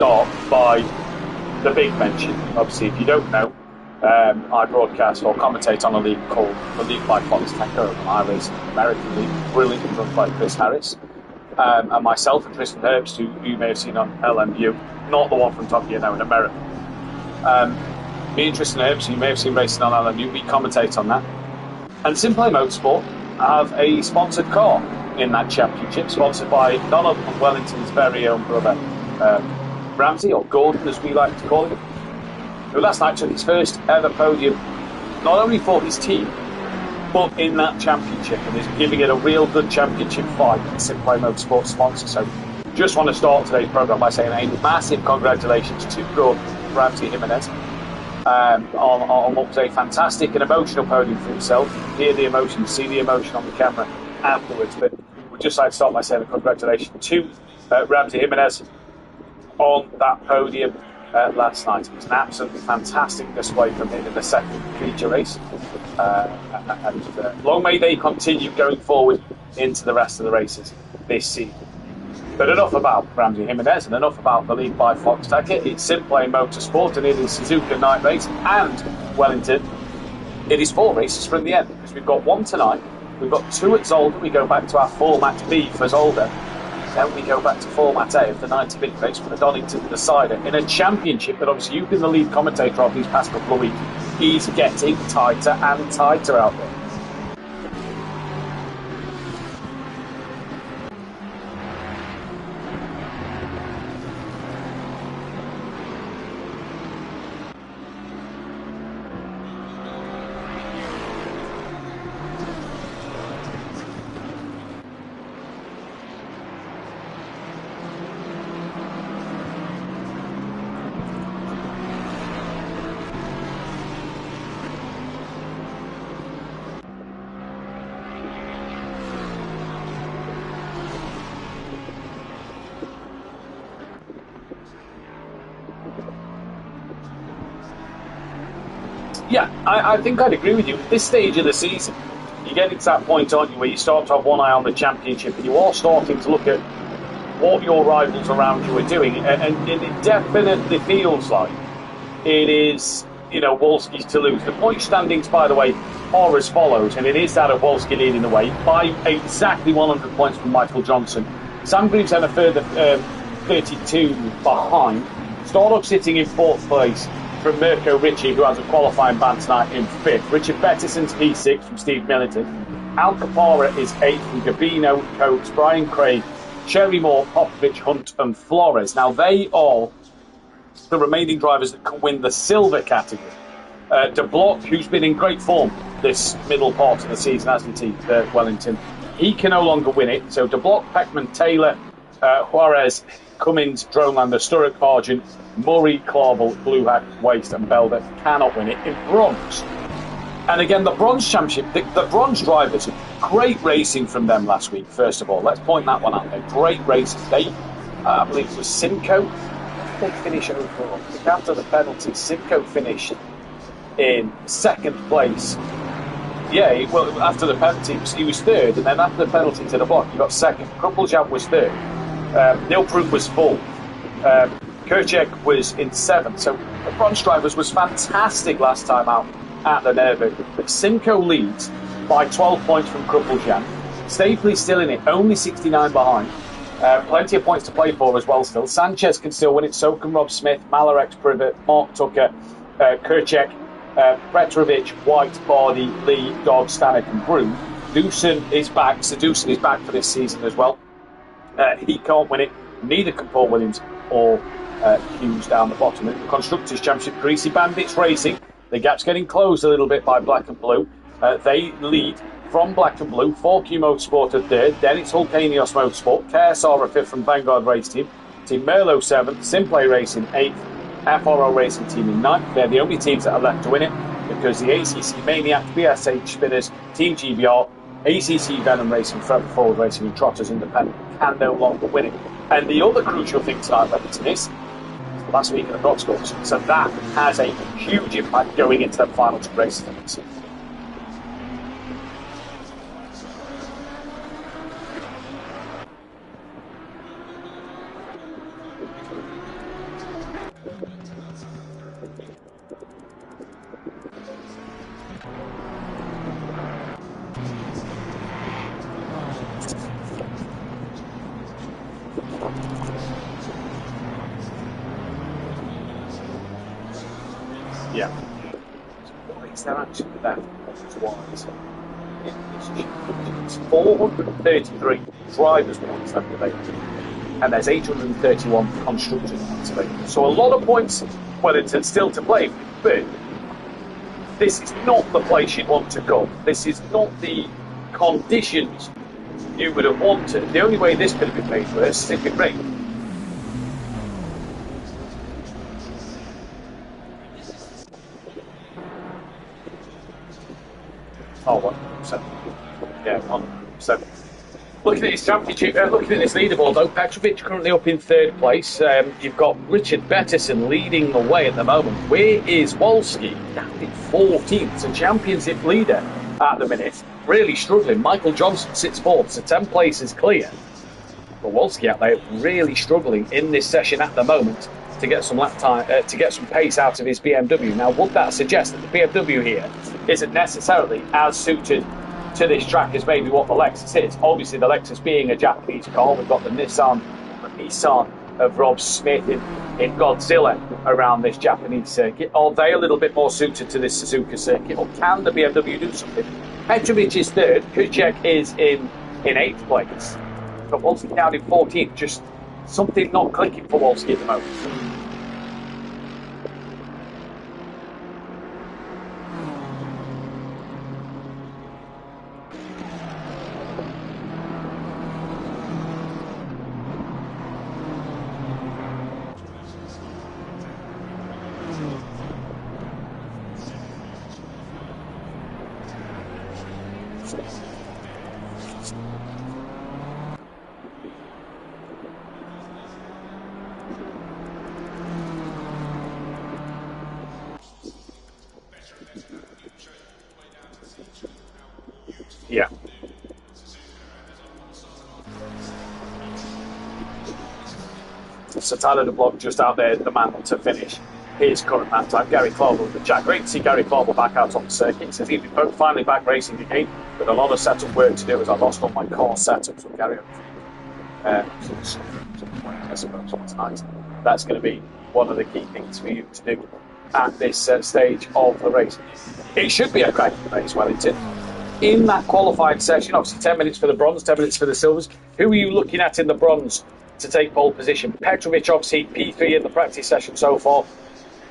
start by the big mention. Obviously, if you don't know, I broadcast or commentate on a league called the League by Fox Taco. I race American League, brilliantly run by Chris Harris. And myself and Tristan Herbst, who you may have seen on LMU, not the one from Top Gear now in America. Me and Tristan Herbst, who you may have seen racing on LMU, we commentate on that. And Simplay Motorsport have a sponsored car in that championship, sponsored by none other than Wellington's very own brother, Ramsey, or Gordon as we like to call him, who last night took his first ever podium, not only for his team, but in that championship, and is giving it a real good championship fight with Simplay Motorsport sponsor. So just want to start today's programme by saying a massive congratulations to Gordon Ramsey Jimenez on what was a fantastic and emotional podium for himself. Hear the emotion, see the emotion on the camera afterwards, but we'd just like to start by saying a congratulations to Ramsey Jimenez on that podium last night. It was an absolutely fantastic display from him in the second feature race, and long may they continue going forward into the rest of the races this season. But enough about Ramsey Jimenez and enough about the League by Fox Tacker. It's Simplay Motorsport, and it is Suzuka Night Race and Wellington. It is 4 races from the end, because we've got 1 tonight, we've got 2 at Zolder. We go back to our Format B for Zolder. Then we go back to Format A of the 90-minute race for the Donington Decider in a championship that obviously you've been the lead commentator of these past couple of weeks. He's getting tighter and tighter out there. Yeah, I think I'd agree with you. At this stage of the season, you get to that point, aren't you, where you start to have one eye on the championship and you are starting to look at what your rivals around you are doing. And it definitely feels like it is, Wolski's to lose. The point standings, by the way, are as follows, and it is that of Wolski leading the way by exactly 100 points from Michael Johnson. Sam Greaves had a further 32 behind. Stardog sitting in 4th place from Mirko Ricci, who has a qualifying ban tonight, in 5th. Richard Bettison's P6 from Steve Millington. Al Capara is 8th from Gabino, Coates, Brian Craig, Sherry Moore, Popovich, Hunt and Flores. Now they are the remaining drivers that can win the silver category. De Block, who's been in great form this middle part of the season, hasn't he, Wellington? He can no longer win it. So De Block, Peckman, Taylor, Juarez, Cummins, Dronelander, Sturrock, Argent, Murray, Clarvel, Bluehack, Waste and Belder cannot win it in bronze. And again, the bronze championship, the bronze drivers, great racing from them last week, first of all. Let's point that one out there. Great races. They, I believe it was Simcoe, they finish overall. After the penalty, Simcoe finished in 2nd place. Yeah, well, after the penalty, he was 3rd, and then after the penalty to the block, he got 2nd. Kruppeljan was 3rd. Neil Prout was 4th. Kirchek was in 7th. So the bronze drivers was fantastic last time out at the Nürburgring. But Simcoe leads by 12 points from Kruppeljan. Staveley's still in it, only 69 behind. Plenty of points to play for as well still. Sanchez can still win it, so can Rob Smith, Malarex, Privet, Mark Tucker, Kirchek, Petrovic, White, Bardi, Lee, Dodd, Stanek and Broom. Doosan is back, so Doosan is back for this season as well. He can't win it, neither can Paul Williams or Hughes down the bottom. In the Constructors' Championship, Greasy Bandits Racing, the gap's getting closed a little bit by Black and Blue. They lead from Black and Blue, 4Q Motorsport at 3rd, then it's Hulkanios Motorsport, KSR at 5th from Vanguard Race Team, Team Merlo 7th, Simplay Racing 8th, FRO Racing Team in 9th. They're the only teams that are left to win it, because the ACC Maniac, BSH Spinners, Team GBR, ACC Venom Racing, Forever Forward Racing and Trotters Independent can no longer win it. And the other crucial thing tonight, Wellington, is last week in the Cotswolds, so that has a huge impact going into the final 2 races. Yeah. What is there actually left points-wise in this championship? It's 433 drivers' points left available, and there's 831 constructors' points available. So a lot of points, well, it's still to play with, but this is not the place you'd want to go. This is not the conditions you would have wanted. The only way this could have been made worse is if it rained. Oh, 100%. Yeah, 100%. Looking at his championship, looking at this leaderboard though, Petrovic currently up in third place. You've got Richard Bettison leading the way at the moment. Where is Wolski? Down in 14th, so championship leader at the minute. Really struggling. Michael Johnson sits fourth, so 10 places clear. But Wolski out there really struggling in this session at the moment to get some lap time, to get some pace out of his BMW. Now, would that suggest that the BMW here isn't necessarily as suited to this track as maybe what the Lexus is? Obviously, the Lexus being a Japanese car, we've got the Nissan of Rob Smith in Godzilla around this Japanese circuit. Are they a little bit more suited to this Suzuka circuit, or can the BMW do something? Petrovic is third, Kucek is in 8th place, but Wolski down in 14th. Just something not clicking for Wolski at the moment. Yeah. So Tyler DeBlock just out there, the man to finish his current lap time. Gary Clark with the Jack. Great to see Gary Clark back out on the circuit. He says he's finally back racing again, but a lot of setup work to do as I lost all my car setup. So Gary, I suppose tonight, that's going to be one of the key things for you to do at this stage of the race. It should be a cracking race, Wellington. In that qualified session, obviously 10 minutes for the bronze, 10 minutes for the silvers. Who are you looking at in the bronze to take pole position? Petrovic, obviously, P3 in the practice session so far,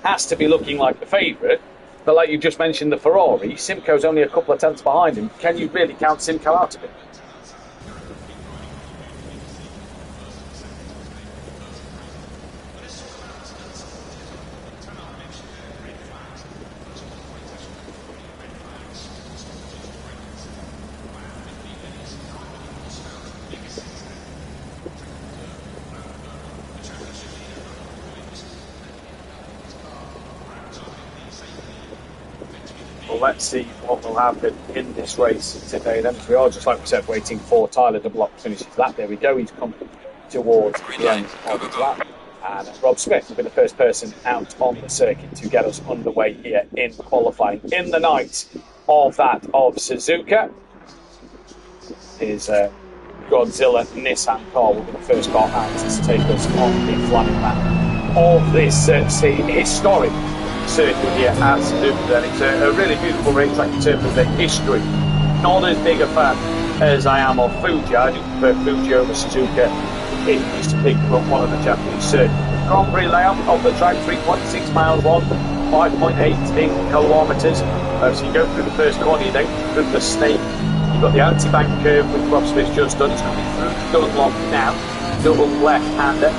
has to be looking like the favourite. But like you just mentioned, the Ferrari, Simcoe's only a couple of tenths behind him. Can you really count Simcoe out of it? Let's see what will happen in this race today. Then we are, just like we said, waiting for Tyler DeBlock to finish his lap. There we go. He's come towards the end of his lap. And Rob Smith will be the first person out on the circuit to get us underway here in qualifying. In the night of that of Suzuka is Godzilla Nissan car will be the first car out to take us on the flying lap of this historic circuit here at Suzuka. And it's a really beautiful racetrack in terms of the history. Not as big a fan as I am of Fuji. I do prefer Fuji over Suzuka. It used to pick up one of the Japanese circuits. Grand Prix layout of the track, 3.6 miles long, 5.8 in kilometres. So you go through the first corner, you then go through the snake. You've got the anti-bank curve with Rob Smith just done. He's coming through Dunlop now. Double left-hander.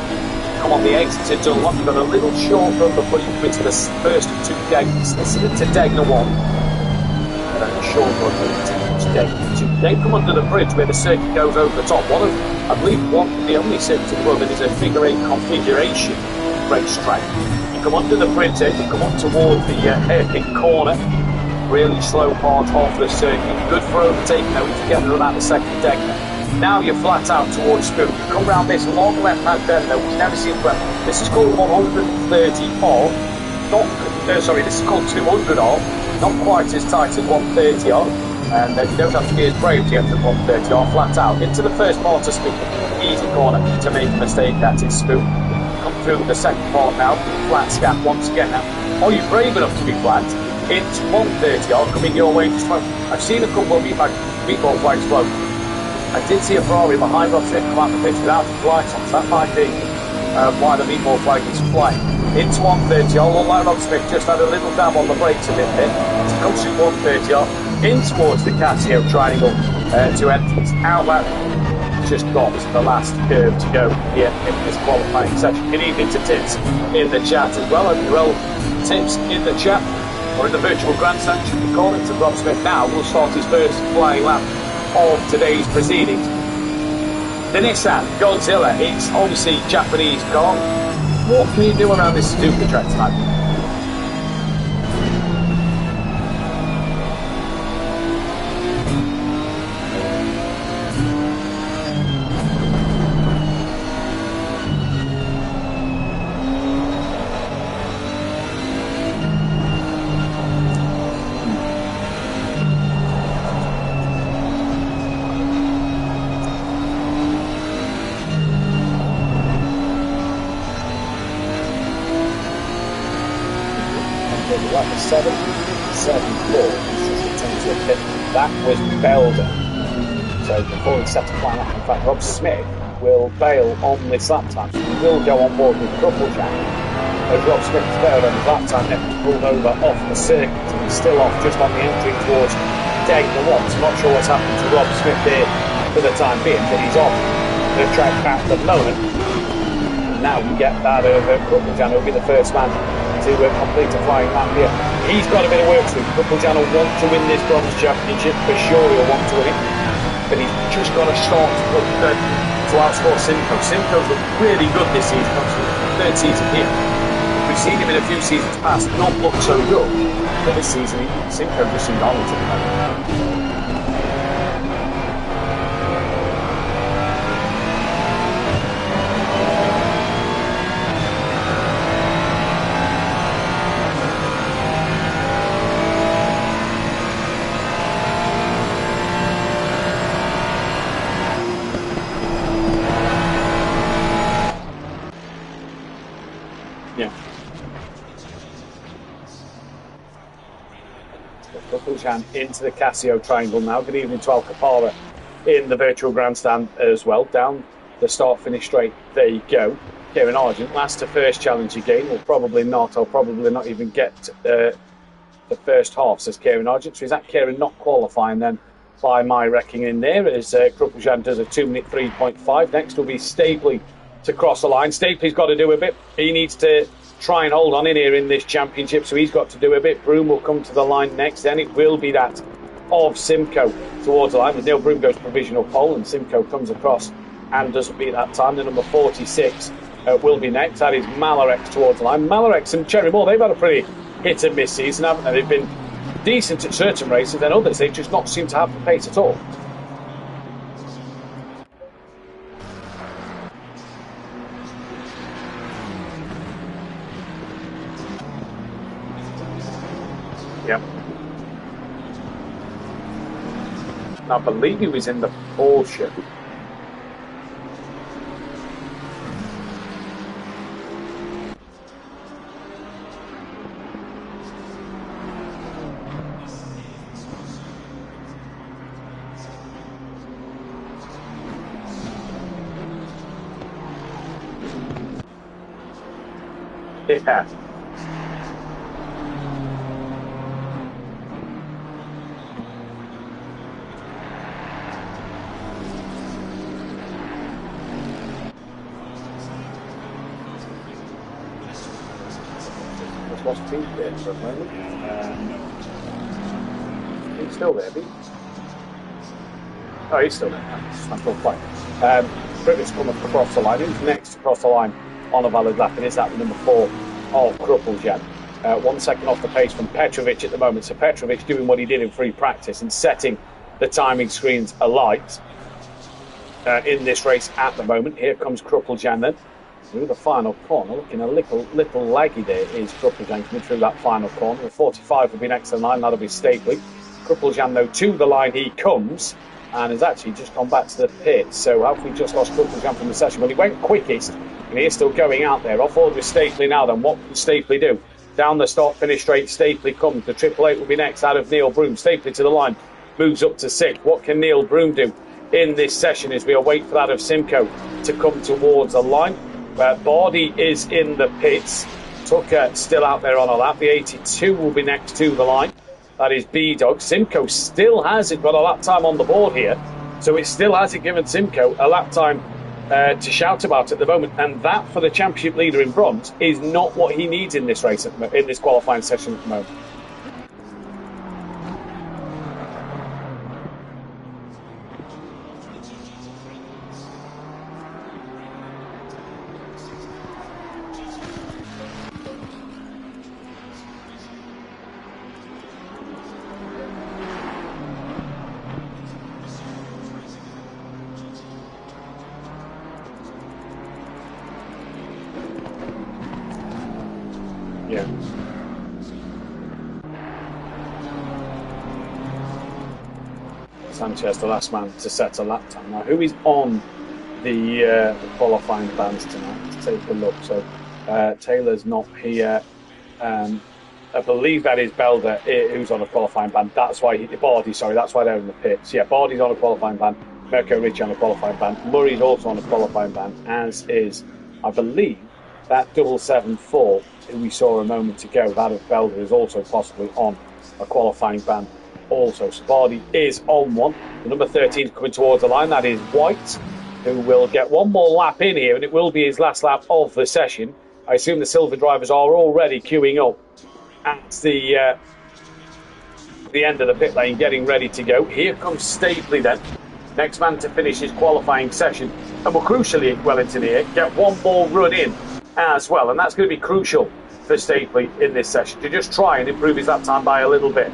Come on the exit to Dunlop. You've got a little short run before you come into the first of two Degnas. This is into Degna 1. And then a short run into Degna 2. Then come under the bridge where the circuit goes over the top. I believe the only circuit in the world that is a figure 8 configuration racetrack. You come under the bridge there, you come up towards the hairpin corner. Really slow part of the circuit. Good for overtaking though to get around the second Degna. Now you're flat out towards Spoon. You come round this long left-hand bend though, which never seems well. This is called 130 off. sorry, this is called 200 off. Not quite as tight as 130 off. And then you don't have to be as brave to get to 130 off, flat out. Into the first part of Spook. Easy corner to make a mistake at is Spook. Come through the second part now. Flat scat once again now. Are you brave enough to be flat? It's 130 off coming your way just well. I've seen a couple of meatball flags float. I did see a Ferrari behind Rob Smith come out the pitch without the lights on, so that might be why the meatball flag is flying. Into 130 off. Look like Rob Smith just had a little dab on the brakes a bit there. So comes through 130 off. In towards the Casio triangle to entrance. Outlet just got the last curve to go here in this qualifying session. Good evening to Tips in the chat as well. And well, Tips in the chat or in the virtual grandstand, should we call it, to Rob Smith now will start his first flying lap of today's proceedings. The Nissan Godzilla, it's obviously Japanese car. What can you do around this Suzuka track tonight? Like a 7-7-4 that was Belder. So before he set to flying up, in fact, Rob Smith will bail on this lap time. So he will go on board with Crupplejack. As Rob Smith's bailed on his lap time, then he's pulled over off the circuit. And he's still off just on the entry towards Dayton Watts. I'm not sure what's happened to Rob Smith here for the time being, but he's off the track at the moment. And now we get that over Crupplejack, who'll be the first man to complete a flying lap here. He's got a bit of work to do. Crupplejack will want to win this bronze championship, for sure he'll want to win it, but he's just got to start to outscore Simcoe. Simcoe's looked really good this season, obviously third season here. We've seen him in a few seasons past not look so good, but this season Simcoe just seemed on to the moment. Into the Casio triangle now. Good evening to Al Capara in the virtual grandstand as well. Down the start-finish straight. There you go. Kieran Argent, last to first challenge again. Well, probably not. I'll probably not even get the first half, says Kieran Argent. So is that Kieran not qualifying then by my reckoning there? As Crupplejack does a 2-minute 3.5. Next will be Stapley to cross the line. Stapley's got to do a bit. He needs to try and hold on in here in this championship, so he's got to do a bit. Broome will come to the line next, then it will be that of Simcoe towards the line. As Neil Broome goes provisional pole and Simcoe comes across and doesn't beat that time. The number 46 will be next. That is Malarex towards the line. Malarex and Cherry Moore, they've had a pretty hit and miss season, haven't they? They've been decent at certain races, then others they just not seem to have the pace at all. Yep. I believe he was in the Porsche. Yeah. Lost Pete there for a moment. He's still there, Pete. Oh, he's still there. That's all fine. Privet's come across the line. Who's next across the line on a valid lap? It is that number 4 of Crupplejack. 1 second off the pace from Petrovic at the moment. So Petrovic doing what he did in free practice and setting the timing screens alight in this race at the moment. Here comes Crupplejack then. through the final corner. Looking a little laggy there is Krupeljan coming through that final corner. The 45 will be next in line. That'll be Stapley. Krupeljan, though, to the line he comes and has actually just gone back to the pit. So have we just lost Krupeljan from the session? Well, he went quickest and he is still going out there. Off forward with Stapley now then. What can Stapley do? Down the start, finish straight, Stapley comes. The Triple Eight will be next out of Neil Broom. Stapley to the line, moves up to 6th. What can Neil Broom do in this session as we await for that of Simcoe to come towards the line? Bardi is in the pits. Tucker still out there on a lap. The 82 will be next to the line. That is B-Dog. Simcoe still hasn't got a lap time on the board here, so it still hasn't given Simcoe a lap time to shout about at the moment, and that for the championship leader in bronze is not what he needs in this race, in this qualifying session at the moment. Yeah. Sanchez, the last man to set a lap time. Now, who is on the qualifying bands tonight? Let's take a look. So, Taylor's not here. I believe that is Belder who's on a qualifying ban. That's why Bardi, sorry, that's why they're in the pits. Yeah, Bardi's on a qualifying ban. Mirko Ricci on a qualifying ban. Murray's also on a qualifying ban, as is, I believe, that 774 who we saw a moment ago. That of Belder is also possibly on a qualifying ban also. So Bardi is on one. The number 13 coming towards the line. That is White, who will get one more lap in here, and it will be his last lap of the session. I assume the silver drivers are already queuing up at the end of the pit lane, getting ready to go. Here comes Stapley then, next man to finish his qualifying session, and will crucially, Wellington here, get one more run in as well, and that's going to be crucial for Stapley in this session to just try and improve his lap time by a little bit.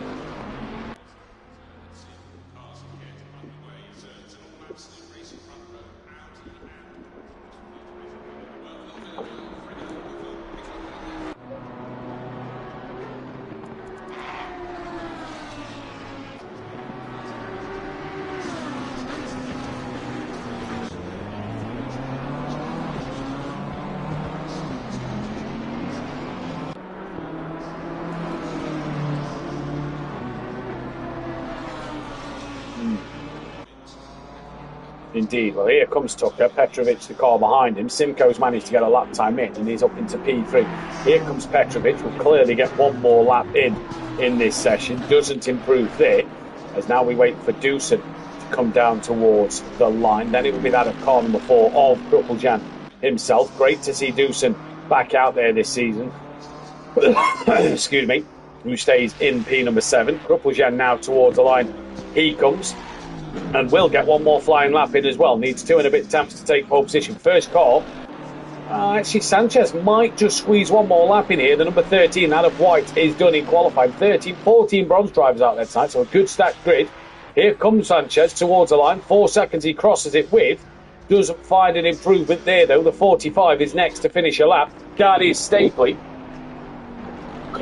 Indeed. Well, here comes Tucker. Petrovic, the car behind him. Simcoe's managed to get a lap time in, and he's up into P3. Here comes Petrovic. Will clearly get one more lap in this session. Doesn't improve there, as now we wait for Doosan to come down towards the line. Then it will be that of car number 4 of Krupeljan himself. Great to see Doosan back out there this season. Excuse me. Who stays in P number 7. Krupeljan now towards the line. He comes. And will get one more flying lap in as well. Needs 2 and a bit attempts to take pole position. First car. Actually, Sanchez might just squeeze one more lap in here. The number 13, that of White, is done in qualifying. 14 bronze drivers out there tonight, so a good stacked grid. Here comes Sanchez towards the line. 4 seconds he crosses it with. Doesn't find an improvement there, though. The 45 is next to finish a lap. That is Stapley.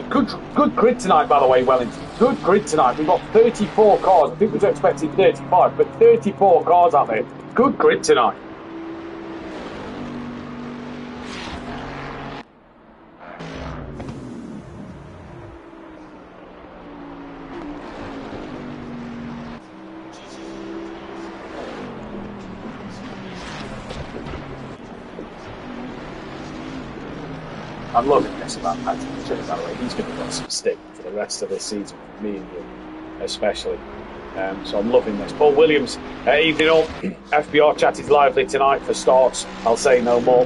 Good grid tonight, by the way, Wellington. Good grid tonight. We've got 34 cars. I think we were expecting 35, but 34 cars out there. Good grid tonight. I'm loving this about Patrick Chip, by the way. He's going to get some stick for the rest of this season, for me and you, especially. So I'm loving this. Paul Williams, evening all. FBR chat is lively tonight for starts. I'll say no more.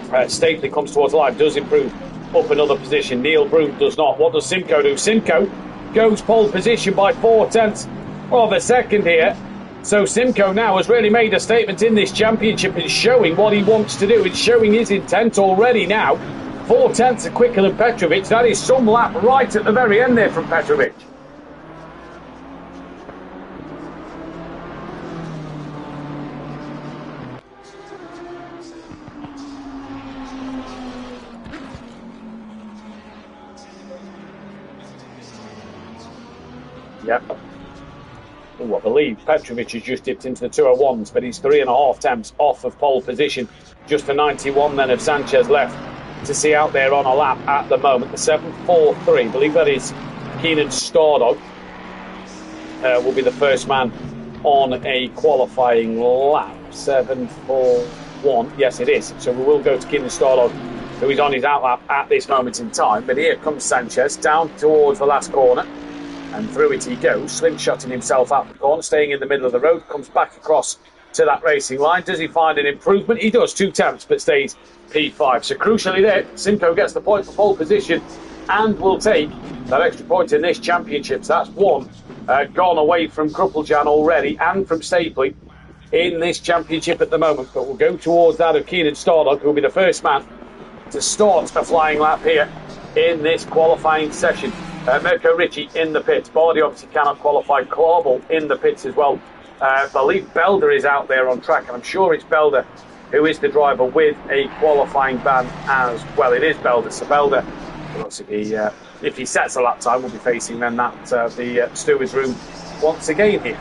Stapley comes towards the line, does improve up another position. Neil Broom does not. What does Simcoe do? Simcoe goes pole position by 4/10 of a second here. So Simcoe now has really made a statement in this championship and showing what he wants to do. It's showing his intent already now. 4/10 are quicker than Petrovic. That is some lap right at the very end there from Petrovic. Yep. Ooh, I believe Petrovic has just dipped into the 201s, but he's 3.5 tenths off of pole position. Just a 91 then of Sanchez left to see out there on a lap at the moment. The 7.43, I believe that is Keenan Stardog, will be the first man on a qualifying lap. 7.41, yes it is. So we will go to Keenan Stardog, who is on his outlap at this moment in time. But here comes Sanchez down towards the last corner. And through it he goes, slingshotting himself out the corner, staying in the middle of the road, comes back across to that racing line. Does he find an improvement? He does, 2 tenths, but stays P5. So crucially there, Simcoe gets the point for pole position and will take that extra point in this championship. So that's one gone away from Kruppeljan already and from Stapley in this championship at the moment. But we'll go towards that of Keenan Stardog, who will be the first man to start a flying lap here in this qualifying session. Mirko Ricci in the pits. Bardi obviously cannot qualify. Clarbel in the pits as well. I believe Belder is out there on track, and I'm sure it's Belder who is the driver with a qualifying ban as well. It is Belder, so Belder, if he sets a lap time, we'll be facing then that the steward's room once again here.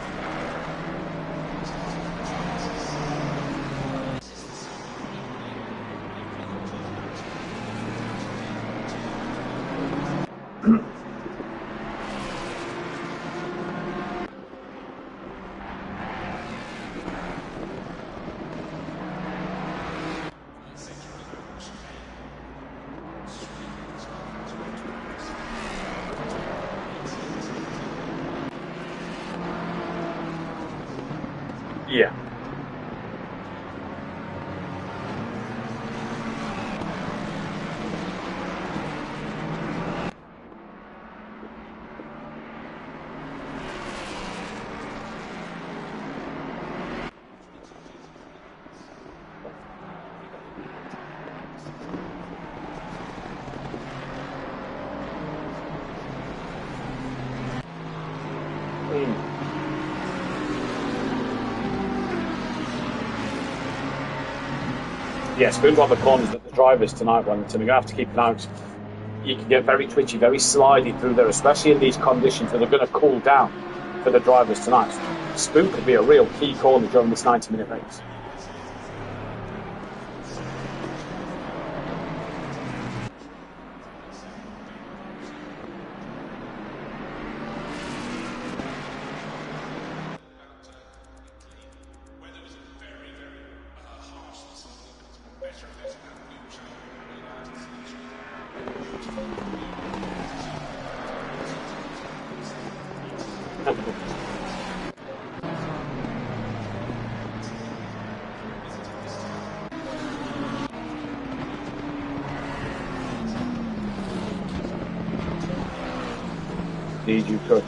Yeah. Yes, we've got the corners that the drivers tonight, Wellington, are going to have to keep an eye out. You can get very twitchy, very slidey through there, especially in these conditions where they're going to cool down for the drivers tonight. Spook could be a real key corner during this 90-minute race.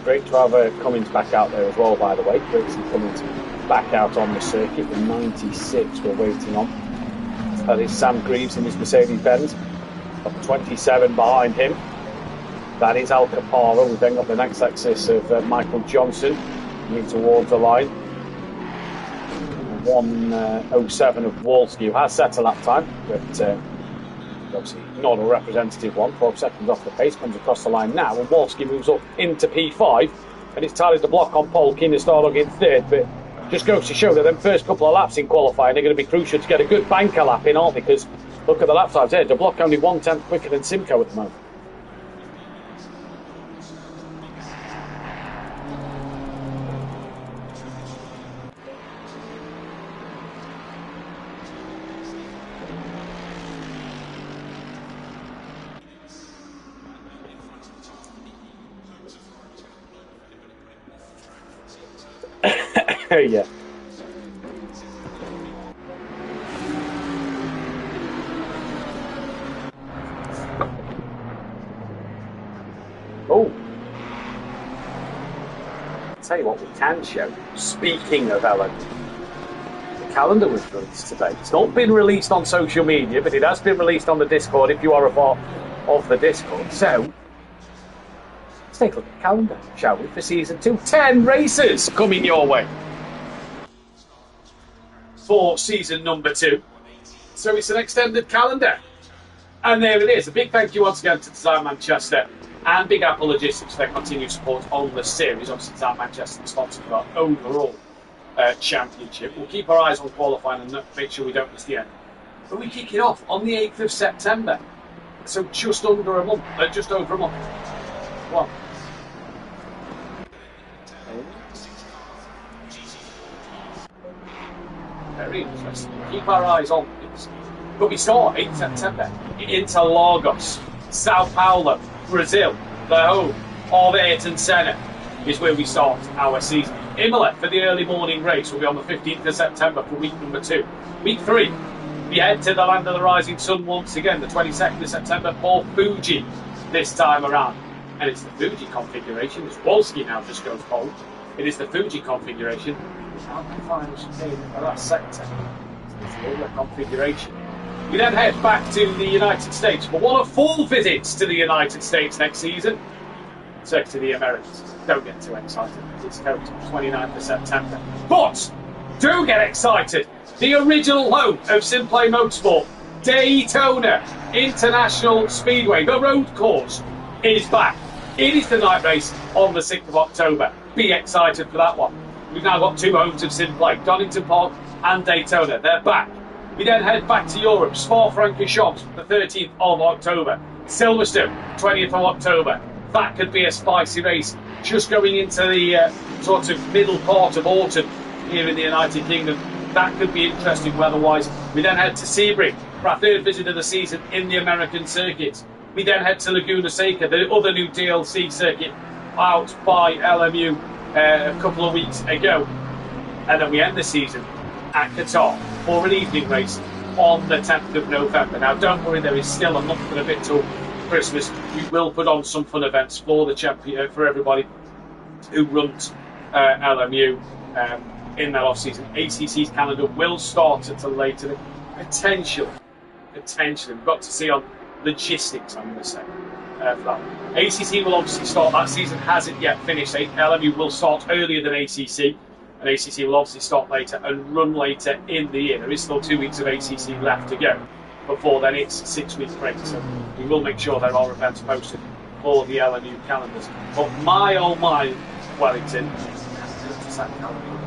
Great to have Cummins back out there as well, by the way. Great to see Cummins back out on the circuit. The 96 we're waiting on. That is Sam Greaves in his Mercedes-Benz. Got 27 behind him. That is Al Caparo. We've then got the next Lexus of Michael Johnson coming towards the line. 1:07 of Wolski, who has set a lap time, but obviously not a representative one. 12 seconds off the pace, comes across the line now, and Wolski moves up into P5, and it's Tyler de Block on pole, Keenan Stardog in third, but just goes to show that them first couple of laps in qualifying are going to be crucial to get a good banker lap in, aren't they? Because look at the lap times there, de Block only 1/10 quicker than Simcoe at the moment. Yeah. Oh. I'll tell you what we can show. Speaking of Ellen, the calendar was released today. It's not been released on social media, but it has been released on the Discord if you are a part of the Discord. So, let's take a look at the calendar, shall we, for season 2. 10 races coming your way for season number 2. So it's an extended calendar. And there it is. A big thank you once again to Design Manchester and Big Apple Logistics for their continued support on the series. Obviously, it's our Manchester sponsor for our overall championship. We'll keep our eyes on qualifying and make sure we don't miss the end. But we kick it off on the 8th of September. So just under a month, just over a month. Well, very interesting. Keep our eyes on this. But we start 8th September in Interlagos, Sao Paulo, Brazil, the home of Ayrton Senna, is where we start our season. Imola for the early morning race will be on the 15th of September for week number 2. Week 3, we head to the land of the rising sun once again, the 22nd of September for Fuji this time around. And it's the Fuji configuration, as Wolski now just goes cold. It is the Fuji configuration. How the finals came for that sector. It's the other configuration. We then head back to the United States for one of 4 visits to the United States next season. So to the Americas. Don't get too excited. It's going to 29th of September. But do get excited. The original home of Simplay Motorsport, Daytona International Speedway, the road course, is back. It is the night race on the 6th of October. Be excited for that one. We've now got 2 homes of Simplay, Donington Park and Daytona. They're back. We then head back to Europe, Spa-Francorchamps, the 13th of October. Silverstone, 20th of October. That could be a spicy race, just going into the sort of middle part of autumn here in the United Kingdom. That could be interesting weather-wise. We then head to Sebring for our 3rd visit of the season in the American circuit. We then head to Laguna Seca, the other new DLC circuit out by LMU a couple of weeks ago. And then we end the season at Qatar for an evening race on the 10th of November. Now, don't worry, there is still a month and a bit till Christmas. We will put on some fun events for the champion, for everybody who runs LMU in that off-season. ACC's calendar will start at a later date. Potentially. We've got to see on logistics, I'm going to say. For that. ACC will obviously start. That season hasn't yet finished. LMU will start earlier than ACC. And ACC will obviously start later and run later in the year. There is still 2 weeks of ACC left to go. Before then, it's a 6-week break. So we will make sure there are events posted for the LMU calendars. But my oh my, Wellington, it's that calendar.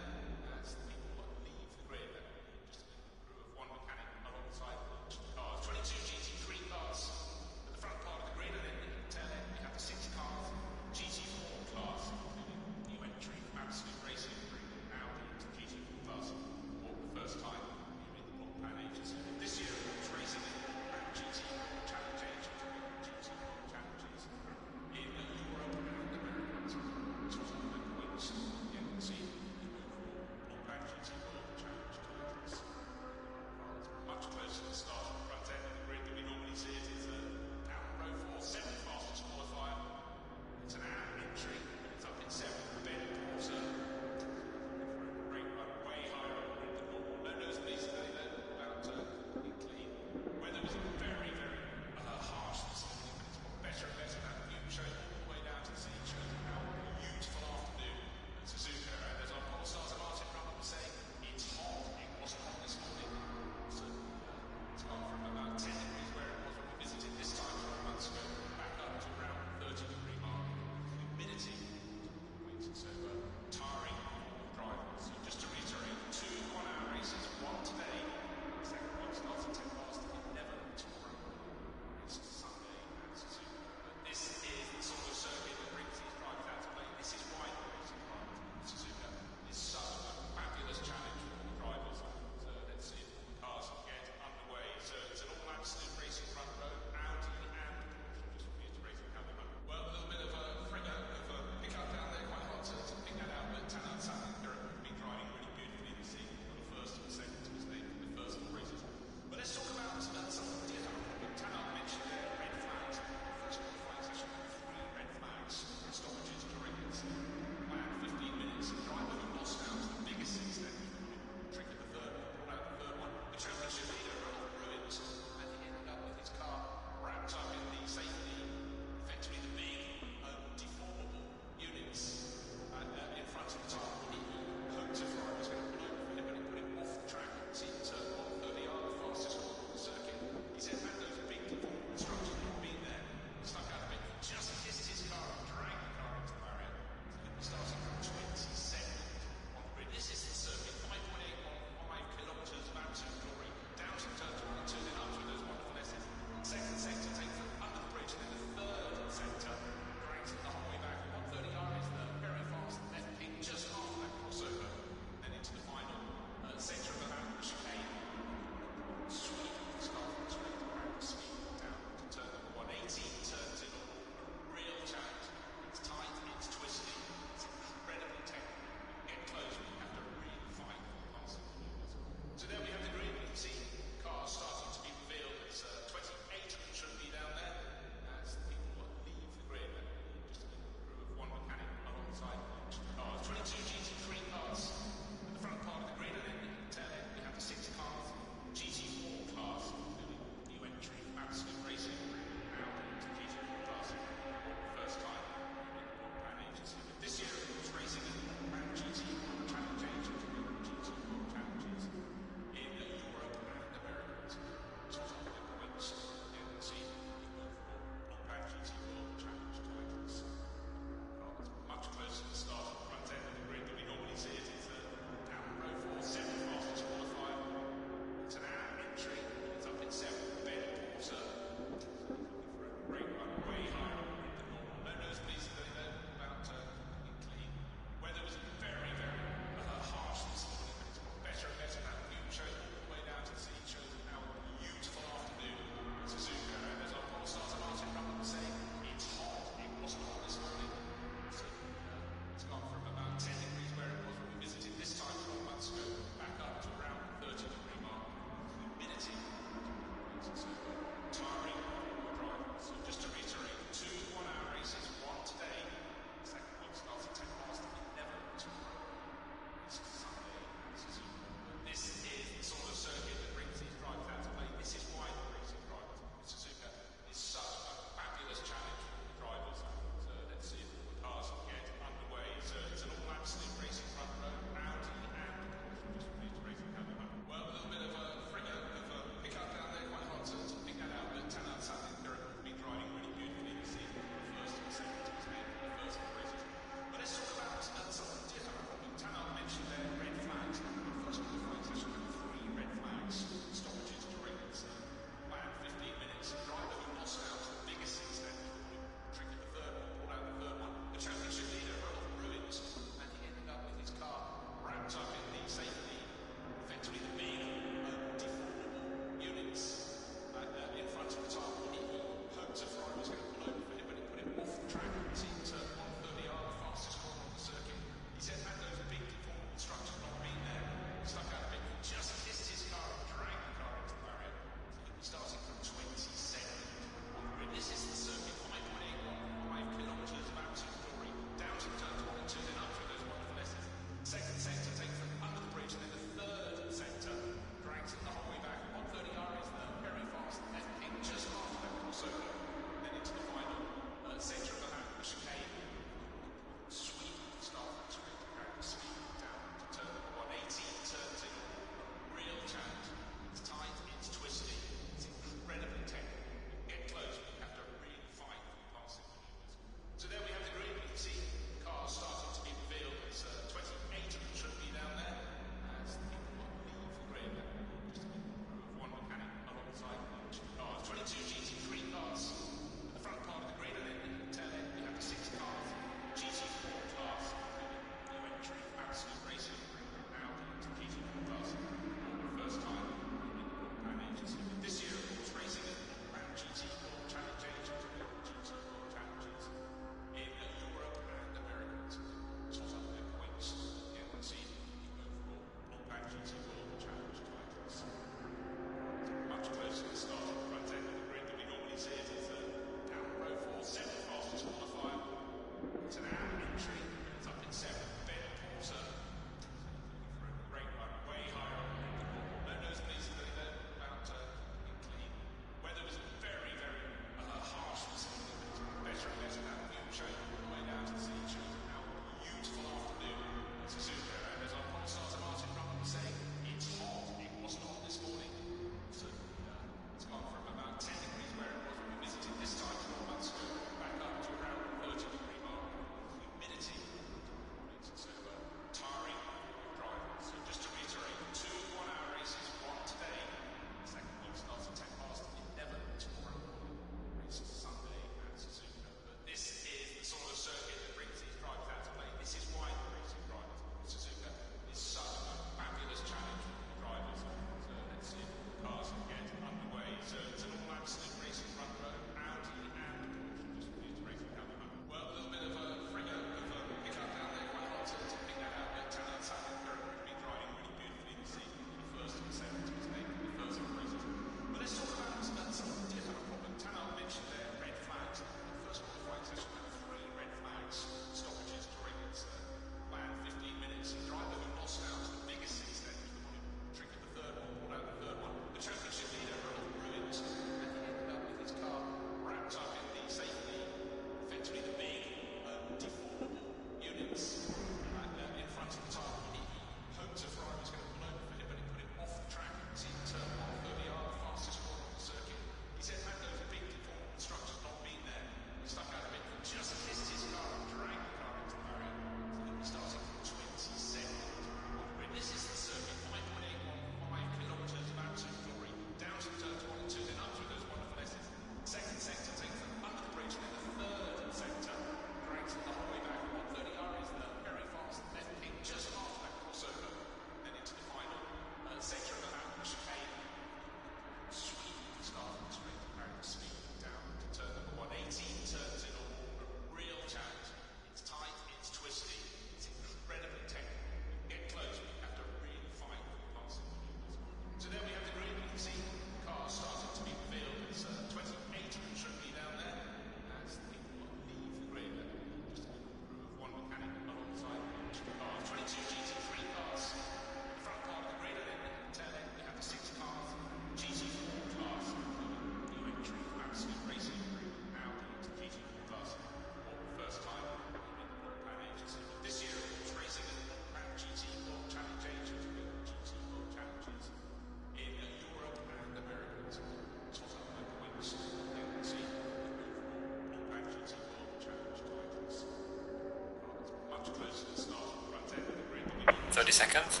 30 seconds.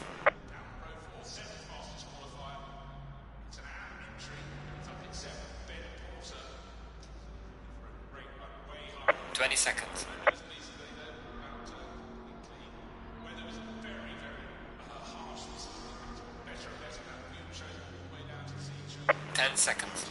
20 seconds. 10 seconds.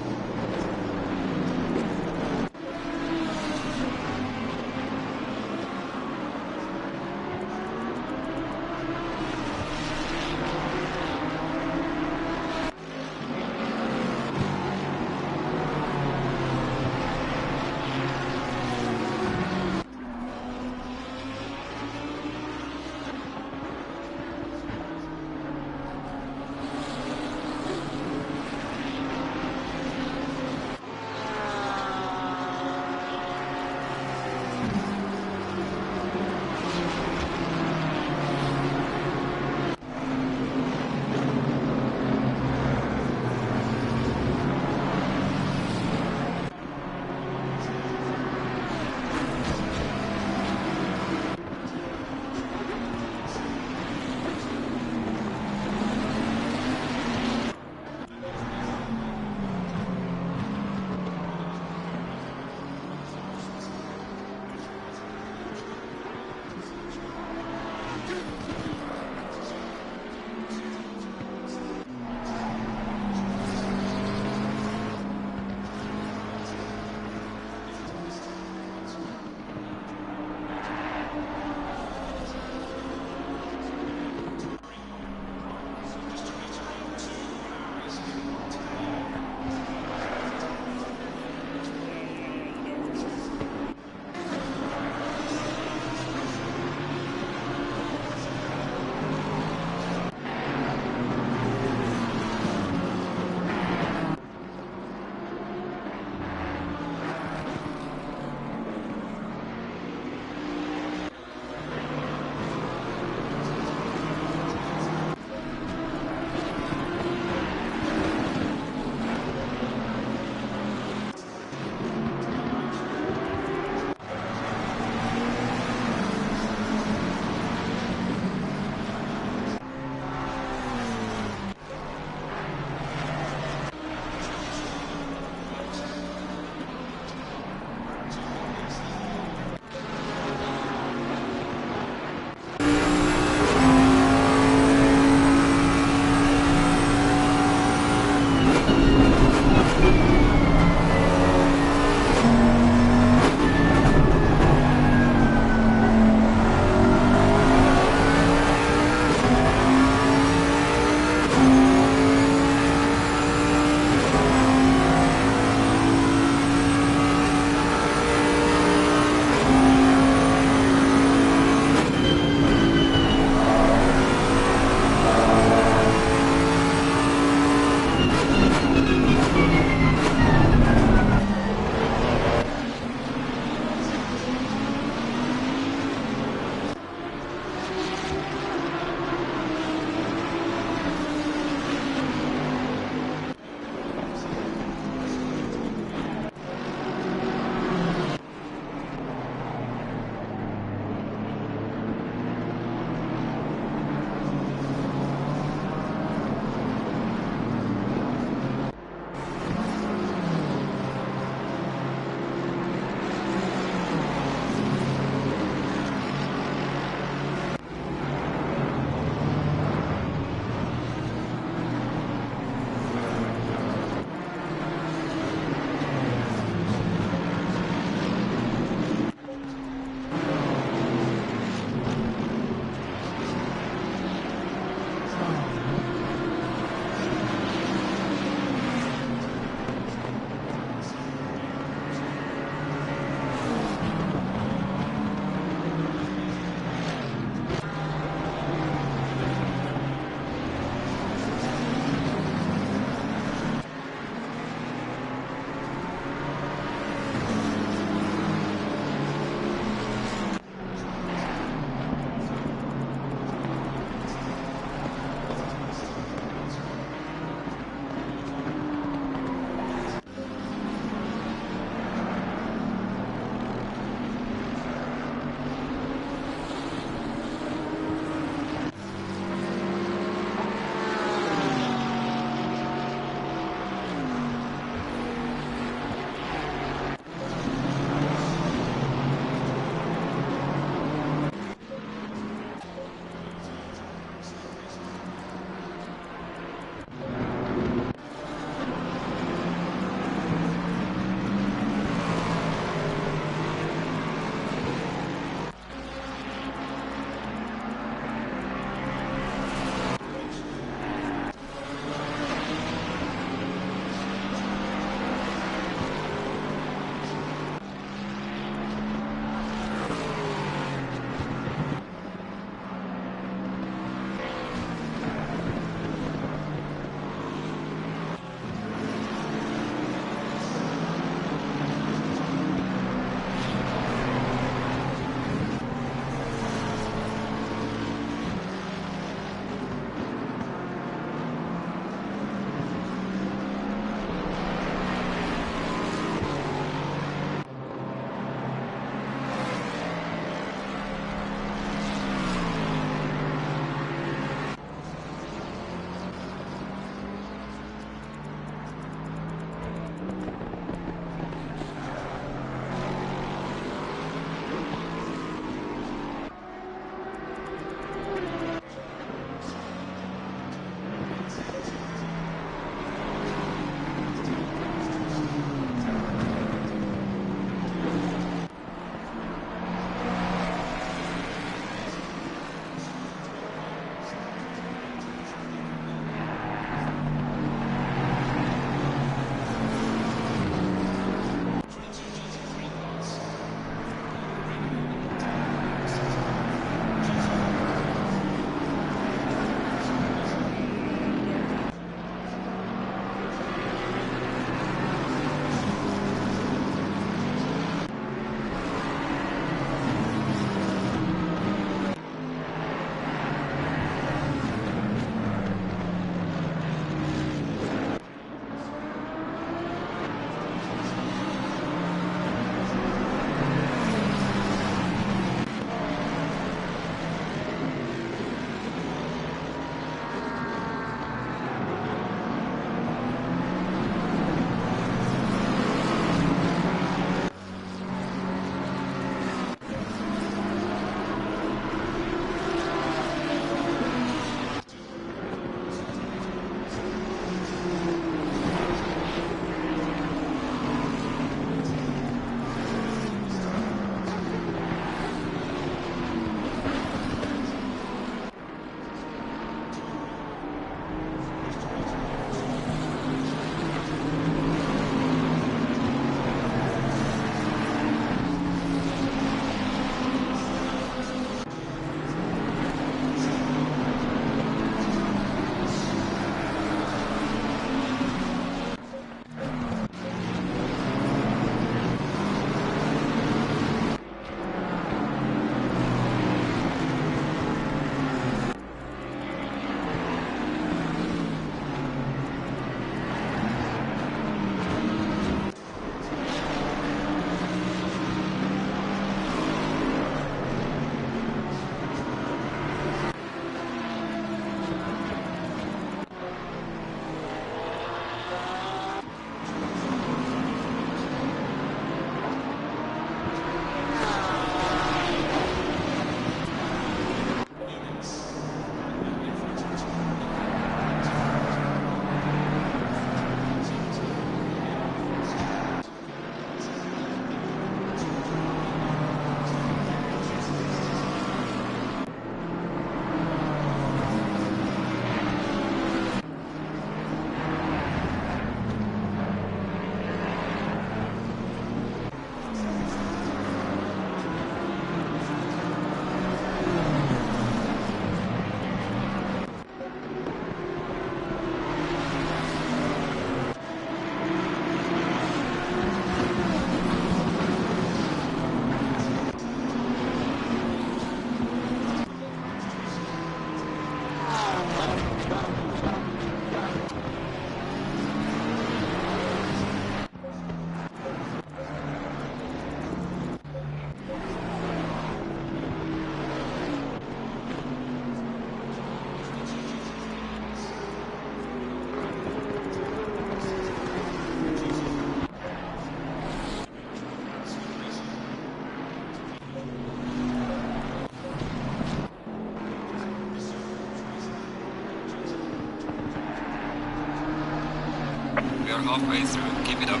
We are halfway through. Keep it up.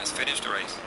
has finished the race.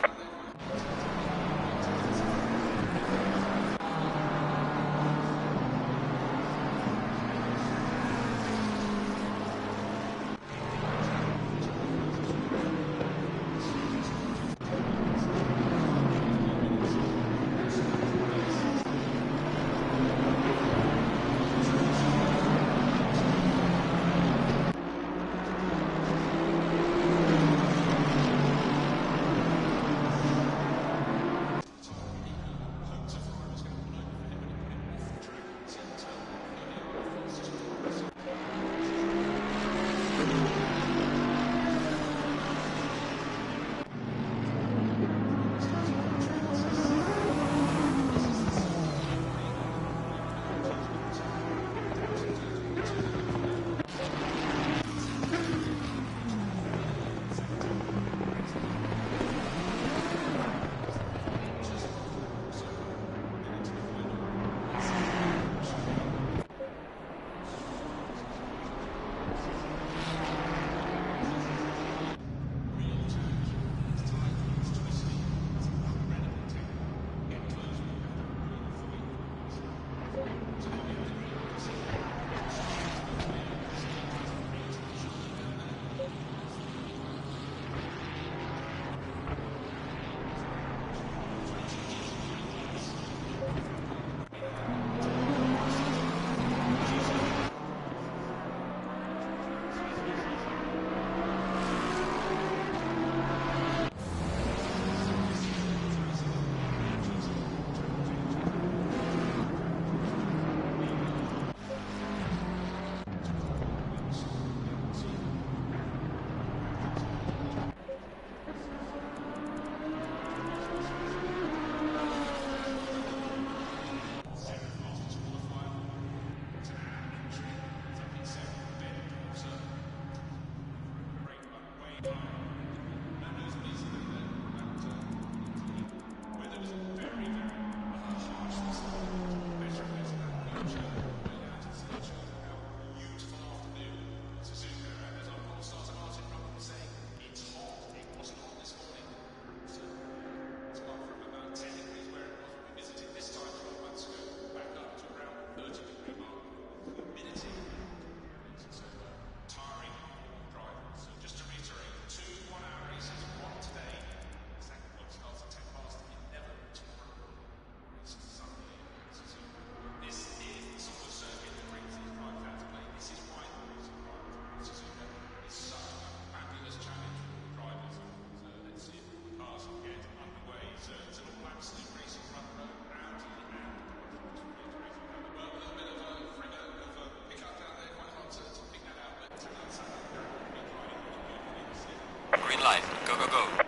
Green light. Go, go, go.